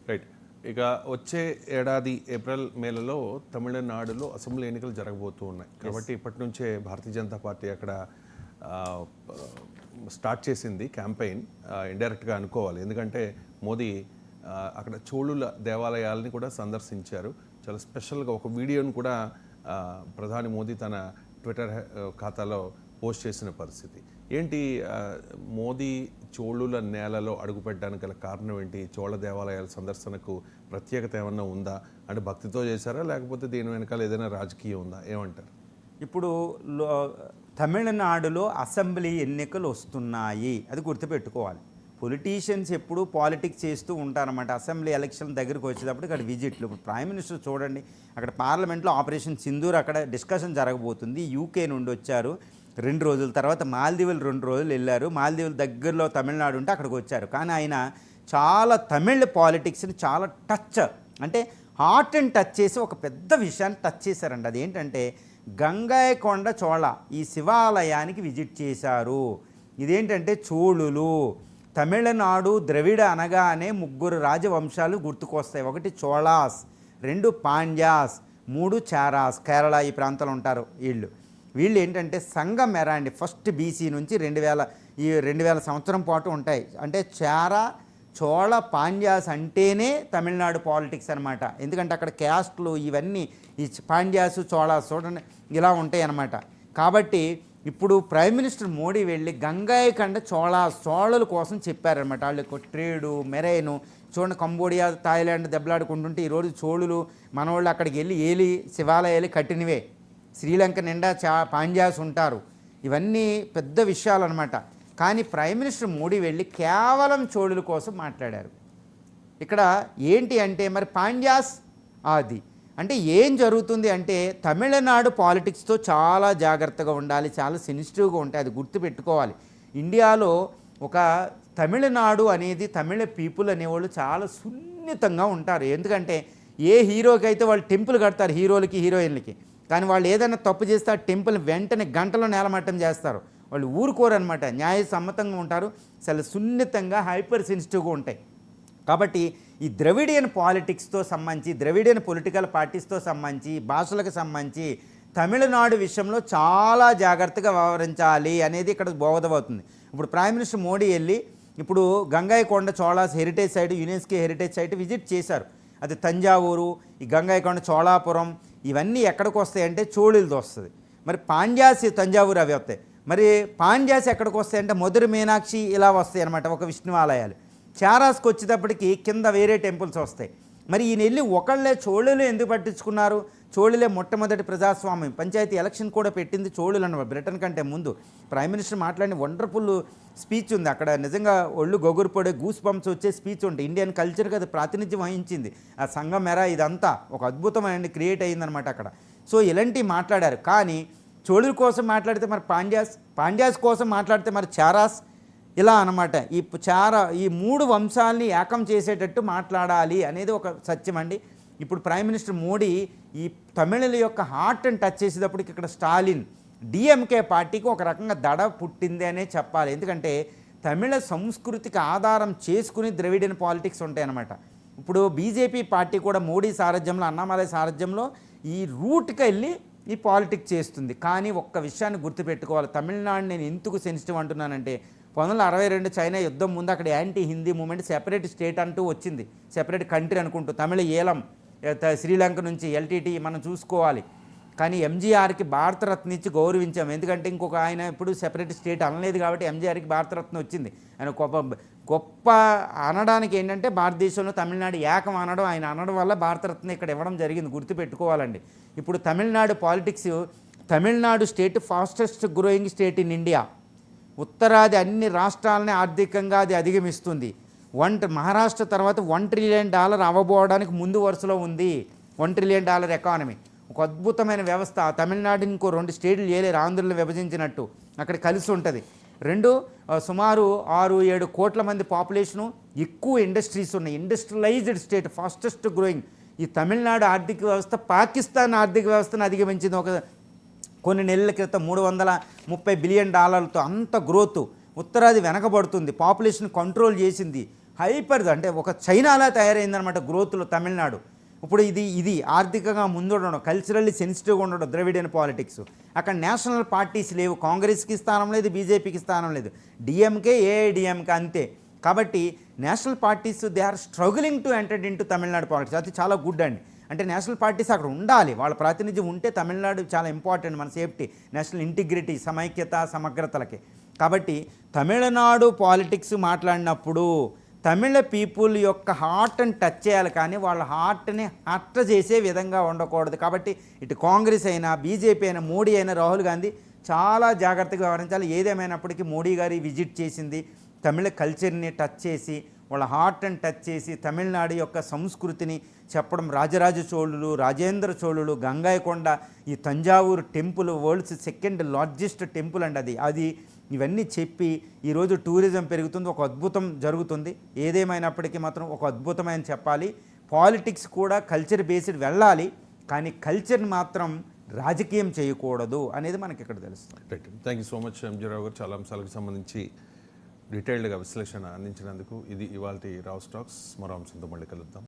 Right. ఇక వచ్చే ఏడాది ఏప్రిల్ మేలలో తమిళనాడులో అసెంబ్లీ ఎన్నికలు జరగబోతూ ఉన్నాయి కాబట్టి ఇప్పటి నుంచే భారతీయ జనతా పార్టీ అక్కడ స్టార్ట్ చేసింది క్యాంపెయిన్. ఇండైరెక్ట్గా అనుకోవాలి, ఎందుకంటే మోదీ అక్కడ చోళుల దేవాలయాలని కూడా సందర్శించారు. చాలా స్పెషల్గా ఒక వీడియోను కూడా ప్రధాని మోదీ తన ట్విట్టర్ ఖాతాలో పోస్ట్ చేసిన పరిస్థితి ఏంటి? మోదీ చోళుల నేలలో అడుగుపెట్టడానికి గల కారణం ఏంటి? చోళ దేవాలయాల సందర్శనకు ప్రత్యేకత ఏమన్నా ఉందా? అంటే భక్తితో చేశారా, లేకపోతే దీని వెనకాల ఏదైనా రాజకీయం ఉందా? ఏమంటారు? ఇప్పుడు తమిళనాడులో అసెంబ్లీ ఎన్నికలు వస్తున్నాయి, అది గుర్తుపెట్టుకోవాలి. పొలిటీషియన్స్ ఎప్పుడు పాలిటిక్స్ చేస్తూ ఉంటారన్నమాట. అసెంబ్లీ ఎలక్షన్ దగ్గరికి వచ్చేటప్పుడు ఇక్కడ విజిట్లు. ఇప్పుడు ప్రైమ్ మినిస్టర్ చూడండి, అక్కడ పార్లమెంట్లో ఆపరేషన్ సింధూర్ అక్కడ డిస్కషన్ జరగబోతుంది. యూకే నుండి వచ్చారు 2 రోజుల తర్వాత, మాల్దీవులు 2 రోజులు వెళ్ళారు. మాల్దీవుల దగ్గరలో తమిళనాడు ఉంటే అక్కడికి వచ్చారు. కానీ ఆయన చాలా తమిళ్ పాలిటిక్స్ని చాలా టచ్, అంటే హార్ట్ అండ్ టచ్ చేసి ఒక పెద్ద విషయాన్ని టచ్ చేశారండి. అదేంటంటే గంగాయకొండ చోళ ఈ శివాలయానికి విజిట్ చేశారు. ఇదేంటంటే చోళులు. తమిళనాడు ద్రవిడ అనగానే 3 రాజవంశాలు గుర్తుకొస్తాయి. 1 చోళాస్, 2 పాండ్యాస్, 3 చారాస్. కేరళ ఈ ప్రాంతంలో ఉంటారు వీళ్ళు ఏంటంటే సంఘం ఎరా అండి. ఫస్ట్ బీసీ నుంచి 2000 సంవత్సరం పాటు ఉంటాయి. అంటే చారా, చోళ, పాండ్యాస్ అంటేనే తమిళనాడు పాలిటిక్స్ అనమాట. ఎందుకంటే అక్కడ క్యాస్ట్లు ఇవన్నీ ఈ పాండ్యాసు, చోళాస్ చూడండి ఇలా ఉంటాయి అన్నమాట. కాబట్టి ఇప్పుడు ప్రైమ్ మినిస్టర్ మోడీ వెళ్ళి గంగాయకొండ చోళల కోసం చెప్పారనమాట. వాళ్ళకి ట్రేడు, మెరైను చూడండి, కంబోడియా, థాయిలాండ్ దెబ్బలాడుకుంటుంటే ఈరోజు చోళులు మనవాళ్ళు అక్కడికి వెళ్ళి ఏలి శివాలయాలు కట్టినవే. శ్రీలంక నిండా పాండ్యాస్ ఉంటారు. ఇవన్నీ పెద్ద విషయాలు అనమాట. కానీ ప్రైమ్ మినిస్టర్ మోడీ వెళ్ళి కేవలం చోళుల కోసం మాట్లాడారు. ఇక్కడ ఏంటి అంటే మరి పాండ్యాస్ అది అంటే ఏం జరుగుతుంది అంటే తమిళనాడు పాలిటిక్స్తో చాలా జాగ్రత్తగా ఉండాలి, చాలా సెన్సిటివ్గా ఉంటాయి, అది గుర్తుపెట్టుకోవాలి. ఇండియాలో ఒక తమిళనాడు అనేది తమిళ పీపుల్ అనేవాళ్ళు చాలా సున్నితంగా ఉంటారు. ఎందుకంటే ఏ హీరోకి అయితే వాళ్ళు టెంపుల్ కడతారు, హీరోలకి హీరోయిన్లకి, కానీ వాళ్ళు ఏదైనా తప్పు చేస్తే ఆ టెంపుల్ వెంటనే గంటలో నేలమట్టం చేస్తారు. వాళ్ళు ఊరుకోరనమాట, న్యాయసమ్మతంగా ఉంటారు, చాలా సున్నితంగా హైపర్ సెన్సిటివ్గా ఉంటాయి. కాబట్టి ఈ ద్రవిడియన్ పాలిటిక్స్తో సంబంధించి, ద్రవిడియన్ పొలిటికల్ పార్టీస్తో సంబంధించి, భాషలకు సంబంధించి తమిళనాడు విషయంలో చాలా జాగ్రత్తగా వ్యవహరించాలి అనేది ఇక్కడ బోధమవుతుంది. ఇప్పుడు ప్రైమ్ మినిస్టర్ మోడీ వెళ్ళి ఇప్పుడు Gangaikonda Cholas heritage site, UNESCO heritage site visit చేశారు. అది తంజావూరు, ఈ గంగాయకొండ చోళాపురం ఇవన్నీ ఎక్కడికి వస్తాయంటే చోళులతో వస్తుంది. మరి పాండ్యాస్ తంజావూరు అవి వస్తాయి. మరి పాండ్యాస్ ఎక్కడికి వస్తాయంటే మధుర మీనాక్షి ఇలా వస్తాయి అనమాట, ఒక విష్ణువాలయాలు. చారాస్కి వచ్చేటప్పటికి కింద వేరే టెంపుల్స్ వస్తాయి. మరి ఈయన వెళ్ళి ఒకళ్ళే చోళులు ఎందుకు పట్టించుకున్నారు? చోళులే మొట్టమొదటి ప్రజాస్వామ్యం, పంచాయతీ ఎలక్షన్ కూడా పెట్టింది చోళులు అన్నమాట. బ్రిటన్ కంటే ముందు ప్రైమ్ మినిస్టర్ మాట్లాడిన వండర్ఫుల్ స్పీచ్ ఉంది అక్కడ. నిజంగా ఒళ్ళు గొగురుపడే గూస్ బంప్స్ వచ్చే స్పీచ్ ఉంది. ఇండియన్ కల్చర్కి అది ప్రాతినిధ్యం వహించింది. ఆ సంఘం మెరా ఇదంతా ఒక అద్భుతమైన క్రియేట్ అయ్యిందనమాట అక్కడ. సో ఇలాంటివి మాట్లాడారు. కానీ చోళుల కోసం మాట్లాడితే మరి పాండ్యాస్ కోసం మాట్లాడితే మరి చారాస్ ఇలా అనమాట. ఈ 3 వంశాలని ఏకం చేసేటట్టు మాట్లాడాలి అనేది ఒక సత్యం అండి. ఇప్పుడు ప్రైమ్ మినిస్టర్ మోడీ ఈ తమిళుల యొక్క హార్ట్ అండ్ టచ్ చేసేటప్పటికి ఇక్కడ స్టాలిన్ డిఎంకే పార్టీకి ఒక రకంగా దడ పుట్టింది అనే చెప్పాలి. ఎందుకంటే తమిళ సంస్కృతికి ఆధారం చేసుకుని ద్రవిడియన్ పాలిటిక్స్ ఉంటాయన్నమాట. ఇప్పుడు బీజేపీ పార్టీ కూడా మోడీ సారథ్యంలో, అన్నామలై సారథ్యంలో ఈ రూట్కి వెళ్ళి ఈ పాలిటిక్స్ చేస్తుంది. కానీ ఒక్క విషయాన్ని గుర్తుపెట్టుకోవాలి, తమిళనాడు నేను ఎందుకు సెన్సిటివ్ అంటున్నానంటే 1962 చైనా యుద్ధం ముందు అక్కడ anti Hindi movement separate state అంటూ వచ్చింది, సెపరేట్ కంట్రీ అనుకుంటూ. తమిళ ఏలం శ్రీలంక నుంచి ఎల్టీటీ మనం చూసుకోవాలి. కానీ ఎంజీఆర్కి భారతరత్న ఇచ్చి గౌరవించాం. ఎందుకంటే ఇంకొక ఆయన ఇప్పుడు సెపరేట్ స్టేట్ అనలేదు కాబట్టి ఎంజీఆర్కి భారతరత్న వచ్చింది. ఆయన గొప్ప అనడానికి ఏంటంటే భారతదేశంలో తమిళనాడు ఏకం అనడం, ఆయన అనడం వల్ల భారతరత్న ఇక్కడ ఇవ్వడం జరిగింది, గుర్తుపెట్టుకోవాలండి. ఇప్పుడు Tamil Nadu politics, Tamil Nadu state fastest growing state in India. ఉత్తరాది అన్ని రాష్ట్రాలని ఆర్థికంగా అది అధిగమిస్తుంది. మహారాష్ట్ర తర్వాత $1 ట్రిలియన్ అవ్వబోవడానికి ముందు వరుసలో ఉంది. $1 ట్రిలియన్ ఎకానమీ, ఒక అద్భుతమైన వ్యవస్థ. తమిళనాడుని ఇంకో 2 స్టేట్లు చేయలేరు, ఆంధ్రలో విభజించినట్టు అక్కడ కలిసి ఉంటుంది. సుమారు 6-7 కోట్ల మంది పాపులేషను, ఎక్కువ ఇండస్ట్రీస్ ఉన్నాయి, ఇండస్ట్రియలైజ్డ్ స్టేట్, ఫాస్టెస్ట్ గ్రోయింగ్. ఈ తమిళనాడు ఆర్థిక వ్యవస్థ పాకిస్తాన్ ఆర్థిక వ్యవస్థను అధిగమించింది. కొన్ని నెలల క్రితం $330 బిలియన్ అంత గ్రోత్. ఉత్తరాది వెనకబడుతుంది, పాపులేషన్ కంట్రోల్ చేసింది, అంటే ఒక చైనాలా తయారైందనమాట గ్రోత్లో తమిళనాడు. ఇప్పుడు ఇది ఆర్థికంగా ముందుండడం, కల్చరల్లీ సెన్సిటివ్గా ఉండడం, ద్రవిడియన్ పాలిటిక్స్. అక్కడ నేషనల్ పార్టీస్ లేవు, కాంగ్రెస్కి స్థానం లేదు, బీజేపీకి స్థానం లేదు, డిఎంకే ఏఐడిఎంకే అంతే. కాబట్టి national parties they are struggling to enter into Tamil Nadu politics. అది చాలా గుడ్ అండి. అంటే నేషనల్ పార్టీస్ అక్కడ ఉండాలి, వాళ్ళ ప్రాతినిధ్యం ఉంటే తమిళనాడు చాలా ఇంపార్టెంట్ మన సేఫ్టీ, నేషనల్ ఇంటిగ్రిటీ, సమైక్యత, సమగ్రతలకి. కాబట్టి తమిళనాడు పాలిటిక్స్ మాట్లాడినప్పుడు తమిళ పీపుల్ యొక్క హార్ట్ని టచ్ చేయాలి, కానీ వాళ్ళ హార్ట్ని హర్ట్ చేసే విధంగా ఉండకూడదు. కాబట్టి ఇటు కాంగ్రెస్ అయినా, బీజేపీ అయినా, మోడీ అయినా, రాహుల్ గాంధీ చాలా జాగ్రత్తగా వ్యవహరించాలి. ఏదేమైనప్పటికీ మోడీ గారి విజిట్ చేసింది తమిళ కల్చర్ని టచ్ చేసి, వాళ్ళ హార్ట్ని టచ్ చేసి, తమిళనాడు యొక్క సంస్కృతిని చెప్పడం. రాజరాజ చోళులు, రాజేంద్ర చోళులు, గంగాయకొండ, ఈ Thanjavur temple world's second largest temple అండి అది. ఇవన్నీ చెప్పి ఈరోజు టూరిజం పెరుగుతుంది, ఒక అద్భుతం జరుగుతుంది. ఏదేమైనప్పటికీ మాత్రం ఒక అద్భుతమైన చెప్పాలి. పాలిటిక్స్ కూడా కల్చర్ బేస్డ్ వెళ్ళాలి, కానీ కల్చర్ని మాత్రం రాజకీయం చేయకూడదు అనేది మనకి ఇక్కడ తెలుస్తుంది. Right, thank you so much MG Rao గారు. చాలా అంశాలకు సంబంధించి డీటెయిల్డ్గా విశ్లేషణ అందించినందుకు. ఇది ఇవాల్టి రావు టాక్స్. మరో అంశంతో మళ్ళీ కలుద్దాం.